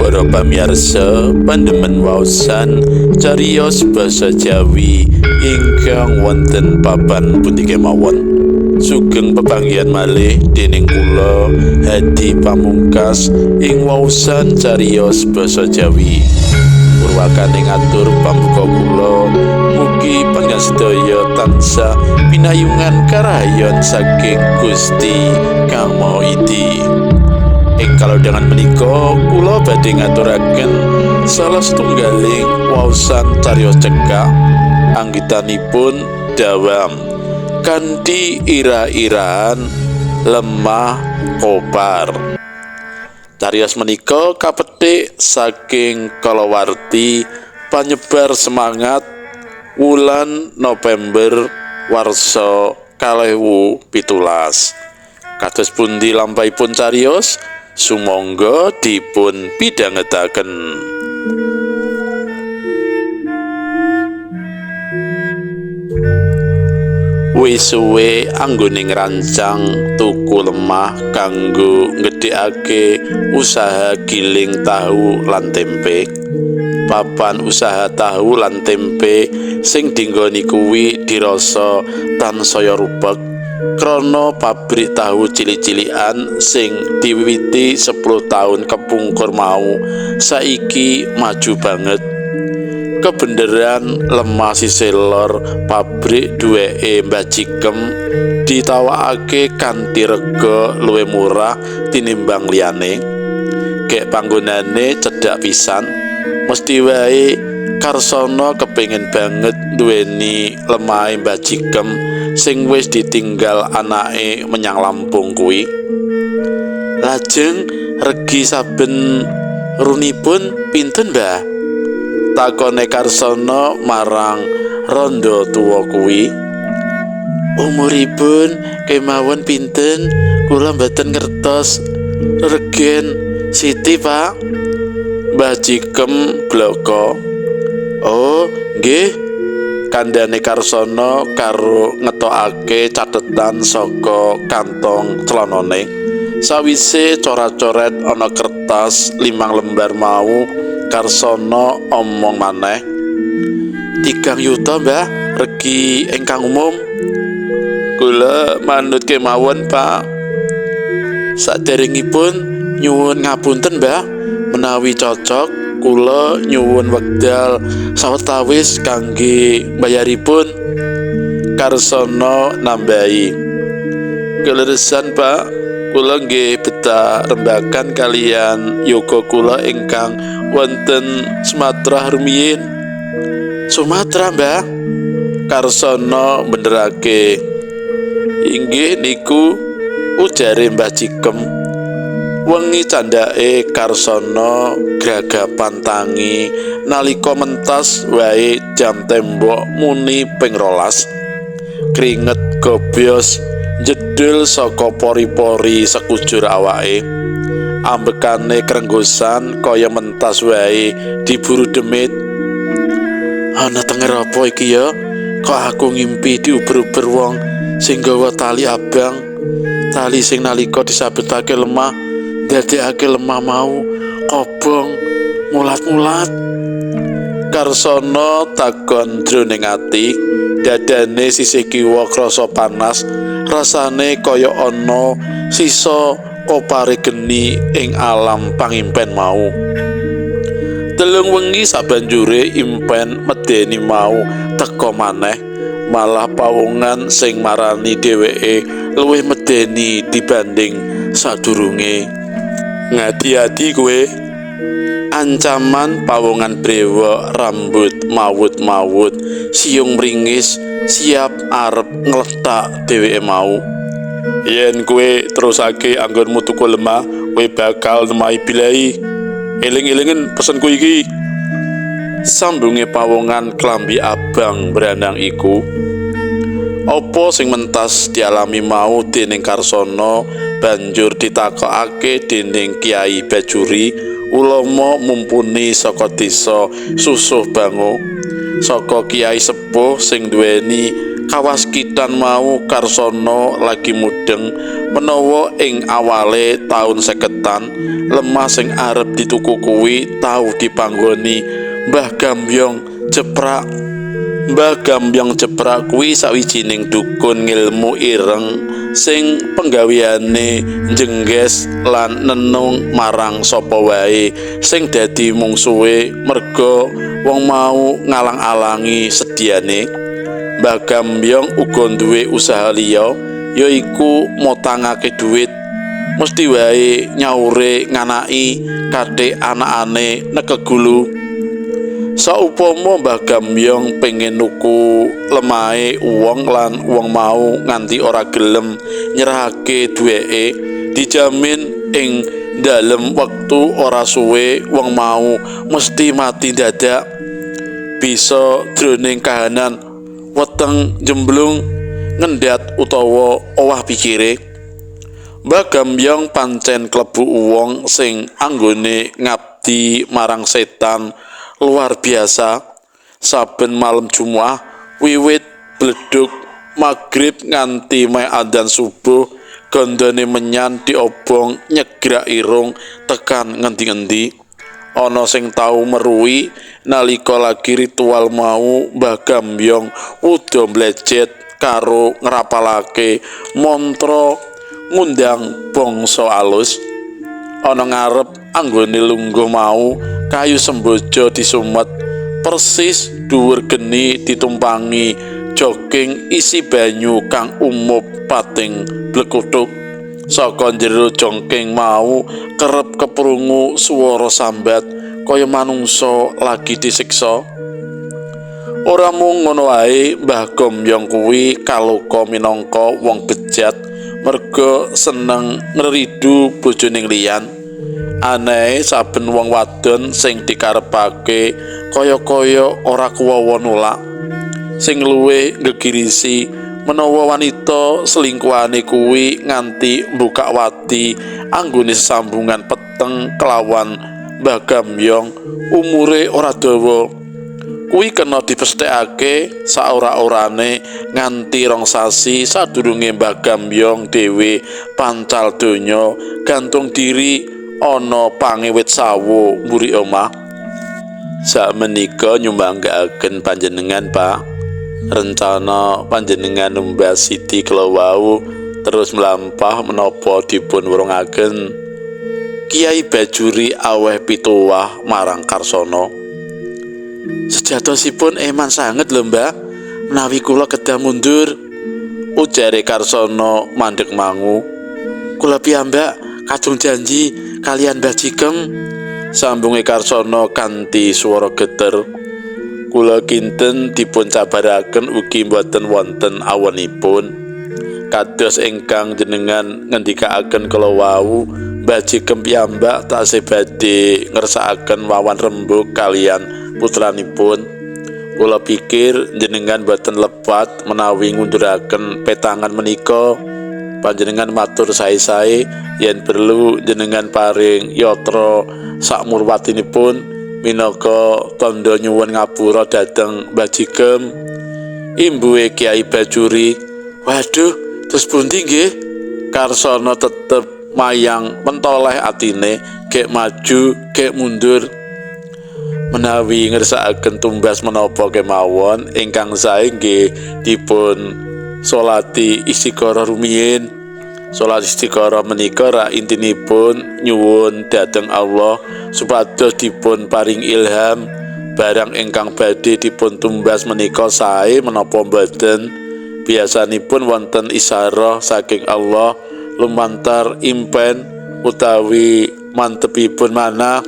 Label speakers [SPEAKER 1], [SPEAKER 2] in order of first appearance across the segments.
[SPEAKER 1] Para pamirsa pandemen waosan cariyos basa Jawi ingkang wonten papan pundi kemawon. Sugeng pepanggihan malih dening kula Hadi Pamungkas ing waosan cariyos basa Jawi. Purwakane ngatur pambuka kula mugi panjenengan sedaya tansah pinayungan karahayon saking Gusti Kang Maha Idi. Ing kalodhangan menika kula badhe ngaturaken salah setunggaling waosan cariyos cekak anggitanipun dawam kanthi ira-iraan lemah kopar. Cariyos menika kapetik saking kalawarti panyebar semangat wulan November warsa 2017. Kados pundi lampahipun cariyos? Sumangga dipun pidhangetaken. Wis suwe anggone ngrancang tuku lemah kanggo nggedhekake usaha giling tahu lan tempe. Papan usaha tahu lan tempe sing dinggoni kuwi dirasa tansaya rupek krana pabrik tahu cilik-cilikan sing diwiwiti 10 tahun kepungkur mau saiki maju banget. Kebeneran lemah sisih lor pabrik duweke Mbah Jikem ditawakake kanthi rega luwih murah tinimbang liyane. Gek panggonane cedhak pisan, mesti wae Karsono kepengin banget duweni lemahe Mbah Jikem sing wis ditinggal anake menyang Lampung kuwi. Lajeng regi saben runipun pinten, Mbah? Takone Karsono marang rondo tuwa kuwi. Umuripun kemawon pinten? Kula mboten ngertos regen Siti, Pak. Mbah Jikem bloko. Oh, nggih. Kandhane Karsono karo ngetokake cathetan saka kantong celanane. Sawise coret-coret ana kertas 5 lembar mau, Karsono omong maneh, 3 yuta, Mbah, regi ingkang umum. Kula manut kemawon, Pak. Saderengipun nyuwun ngapunten, Mbah, menawi cocok kula nyuwun wekdal sawetawis kangge bayaripun. Karsono nambahi, keleresan, Pak, kula nggih betah rembakan kalian yoga kula ingkang wonten Sumatera rumiyin. Sumatera, Mbah? Karsono benerake. Inggih niku, ujare Mbah Jikem. Wengi candake Karsono gragapan tangi nalika mentas wae jam tembok muni ping 12. Kringet gobyos jedul saka pori-pori sekujur awake. Ambekane krenggosan kaya mentas wae diburu demit. Ana tenger apa iki ya? Kok aku ngimpi diuber-uber wong sing gawa tali abang, tali sing nalika disabetake lemah dadekake lemah mau kobong mulat-mulat. Karsono takon jroning ati, dadane sisih kiwa krasa panas, rasane kaya ana sisa kopare geni ing alam pangimpen mau. Telung wengi sabanjure impen medeni mau teka maneh, malah pawongan sing marani dheweke luwih medeni dibanding sadurunge. Ngati-ati kowe. Ancaman pawongan brewa rambut mawut-mawut siung mringis siap arep ngletak dheweke mau. Yen kowe terusake anggonmu tuku lemah, kowe bakal nemahi bilai. Eling-elingen pesenku iki. Sambunge pawongan klambi abang brandang iku. Apa sing mentas dialami mau dening Karsono banjur ditakokake dening Kiai Bajuri, ulama mumpuni saka desa Susuh Bangu, saka Kiai sepuh sing duweni kawaskitan mau Karsono lagi mudeng menawa ing awale taun 50-an lemah sing arep dituku kuwi tau dipanggoni Mbah Gambyong Jeprak. Mbah Gambyong Jeprak kuwi sawijining dukun ngilmu ireng sing penggaweane njengges lan nenung marang sapa wae sing dadi mungsuhe merga wong mau ngalang-alangi sediane. Mbah Gambyong uga duwe usaha liya yaiku motangake dhuwit, mesti wae nyaure nganaki kadhe anakane nekegulu. Saupama Mbah Gambyong pengen nuku lemahe wong lan wong mau nganti ora gelem nyerahake duweke, dijamin ing dalem wektu ora suwe wong mau mesti mati dadak, bisa jroning kahanan weteng jemblung ngendhat utawa owah pikire. Mbah Gambyong pancen klebu wong sing anggone ngabdi marang setan luar biasa. Saben malam Jumat wiwit bledug magrib nganti meh adzan subuh gondone menyan diobong nyegrak irung tekan ngendi-endi. Ana sing tau meruhi nalika lagi ritual mau Mbah Gambyong uda mlejet karo ngrapalake mantra ngundang bangsa alus. Ana ngarep anggone lungguh mau kayu semboja disumet persis dhuwur geni ditumpangi joking isi banyu kang umup pating blekuthuk. Saka njero jongking mau kerep keprungu swara sambat kaya manungsa lagi disiksa. Ora mung ngono wae, Mbah Gambyong kuwi kaloka minangka wong bejat merga seneng ngridu bojoning liyan. Aneh saben wong wadon sing dikarepake kaya-kaya ora kuwawa nolak. Sing luwih gegirisi menawa wanita selingkuhane kuwi nganti mbukak wati anggone sambungan peteng kelawan Mbah Gambyong umure ora dawa. Kuwi kena dipesthekake saora-orane nganti 2 sasi sadurunge Mbah Gambyong dhewe pancal donya gantung diri ana pangewit sawu mburi omah. Sakmenika nyumbangkaken panjenengan, Pak. Rencana panjenengan Mbah Siti kala wau terus mlampah menapa dipun wurungaken Kiai Bajuri aweh pituwah marang Karsono. Sejatosipun eman sanget lho, Mbah, menawi kula kedah mundur, ujare Karsono mandheg mangu. Kula piyambak kadung janji kalian Mbah Jikem, sambunge Karsono kanthi swara geter. Kula kinten dipun cabaraken ugi boten wonten awanipun. Kados ingkang jenengan ngendikaaken kala wau, Mbah Jikem piyambak taksih badhe ngersakaken wawan rembug kalian putranipun. Kula pikir jenengan boten lepat menawi ngunduraken petangan menika. Panjenengan matur sae-sae yen perlu jenengan paring yatra sakmurwatinipun minangka tandha nyuwun ngapura dhateng Mbah Jikem. Imbuhe Kiai Bajuri, waduh, terus pundi nggih? Karsono tetep mayang mentoleh atine, gek maju, gek mundur. Menawi ngersakaken tumbas menapa kemawon ingkang sae nggih dipun salati istighara rumiyin. Salat istighara menika rak intinipun nyuwun dhateng Allah supados dipun paring ilham barang ingkang badhe dipun tumbas menika sae menapa boten. Biasanipun wonten isarah saking Allah lumantar impen utawi mantepipun manah.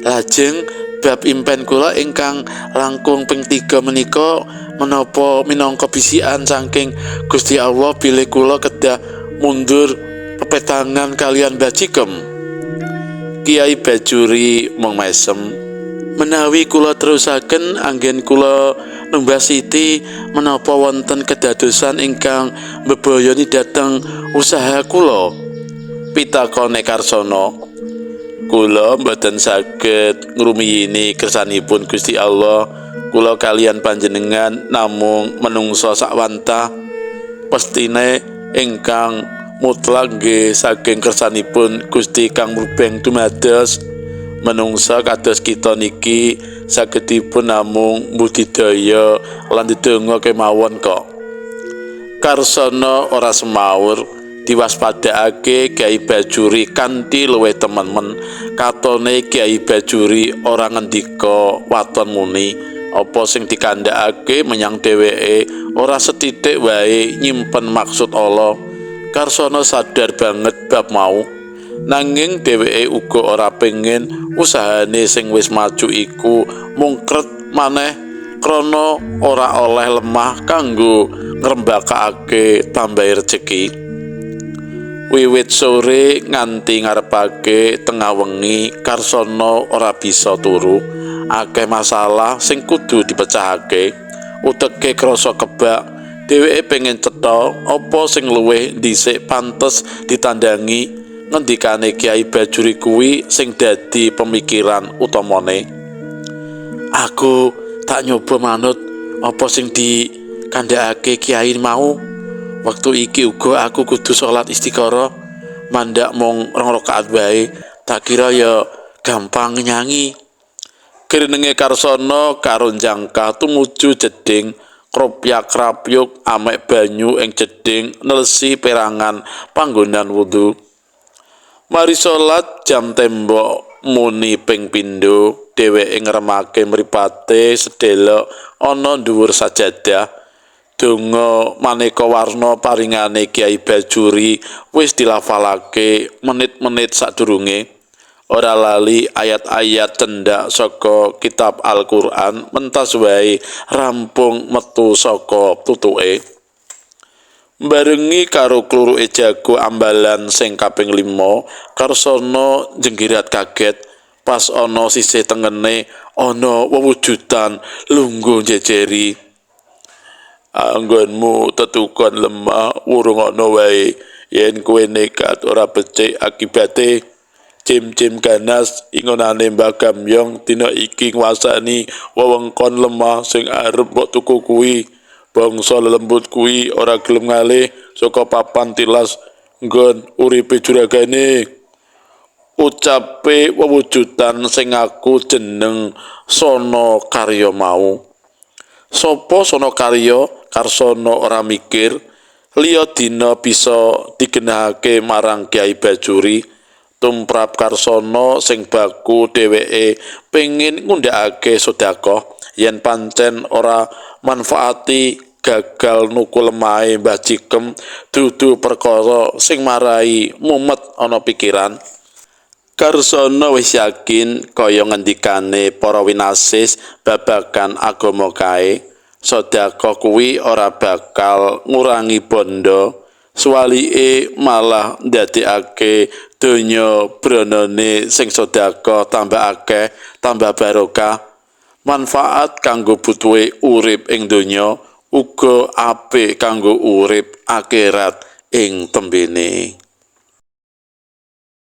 [SPEAKER 1] Lajeng bab impen kula ingkang langkung ping 3 menika menapa minangka bisikan saking Gusti Allah bilih kula kedah mundur pepetangan kalian Mbah Jikem. Kiai Bajuri mung mesem, menawi kula terusaken anggen kula Mbah Siti menapa wonten kedadosan ingkang mbebayani dhateng usaha kula. Pitakone Karsono, kula mboten saged ngrumiyini kersanipun Gusti Allah kula kalian panjenengan namung menungsa sakwanta, pestine ingkang mutlak nggih saking kersanipun Gusti kang mubeng dumados menungsa kados kita niki sagedipun namung budidaya lan ndedonga kemawon kok. Karsana ora semaur diwaspadakake Kyai Bajuri kanthi luwih temen-men katone Kyai Bajuri ora ngendika waton muni apa sing dikandhakake menyang dheweke ora sethithik wae nyimpen maksud ala. Karsana sadar banget bab mau, nanging dheweke uga ora pengin usahane sing wis maju iku mungkret maneh krana ora oleh lemah kanggo ngrembakake tambah rejeki. Wiwit sore nganti ngarepake tengah wengi Karsana ora bisa turu. Akeh masalah sing kudu dipecahake. Uteke krasa kebak, dheweke pengen cetha apa sing luwih dhisik pantes ditandangi. Ngendikane Kyai Bajuri kuwi sing dadi pemikiran utamane. Aku tak nyoba manut apa sing dikandhakake Kyai mau. Waktu iki uga aku kudu salat istikharah, mandak mung 2 rakaat wae, tak kira ya gampang nyanyi. Grenenge Karsana karo jangkah tumuju jeding kropyak-krapyuk amek banyu ing jeding nelesi perangan panggonan wudu. Mari salat jam tembok muni ping pindho, dheweke ngremake mripate sedelok ana dhuwur sajadah. Donga maneka warna paringane Kyai Bajuri wis dilafalake menit-menit sadurunge. Ora lali ayat-ayat cendak saka kitab Al-Qur'an mentas wae rampung metu saka tutuke. Barengi karo kluruke jago ambalan sing kaping 5, Karsana jenggirat kaget pas ana sisih tengene ana wewujudan lungguh jejeri. Anggonmu tetukon lemah wurung ana wae, yen kowe nekat ora becik akibate. Cim-cim ganas ingonane Mbah Gamyong dina iki nguasani wewengkon lemah sing arep mbok tuku kuwi. Bangsa lelembut kuwi ora gelem ngalih saka papan tilas nggon uripe juragane. Ucape wewujudan sing ngaku jeneng Sono Karya mau. Sapa Sono Karya? Karsana ora mikir, liya dina bisa digenahake marang Kyai Bajuri. Tumrap Karsana sing baku dheweke pengin ngundhakake sedekah yen pancen ora manfaati gagal nuku lemahe Mbah Jikem dudu perkara sing marai mumet ana pikiran. Karsana wis yakin kaya ngendikane para winasis babagan agama kae, sedekah kuwi ora bakal ngurangi bondo, suwalike malah ndadekake donya branane sing sedekah tambah akeh, tambah barokah. Manfaat kanggo butuhe urip ing donya uga apik kanggo urip akhirat ing tembene.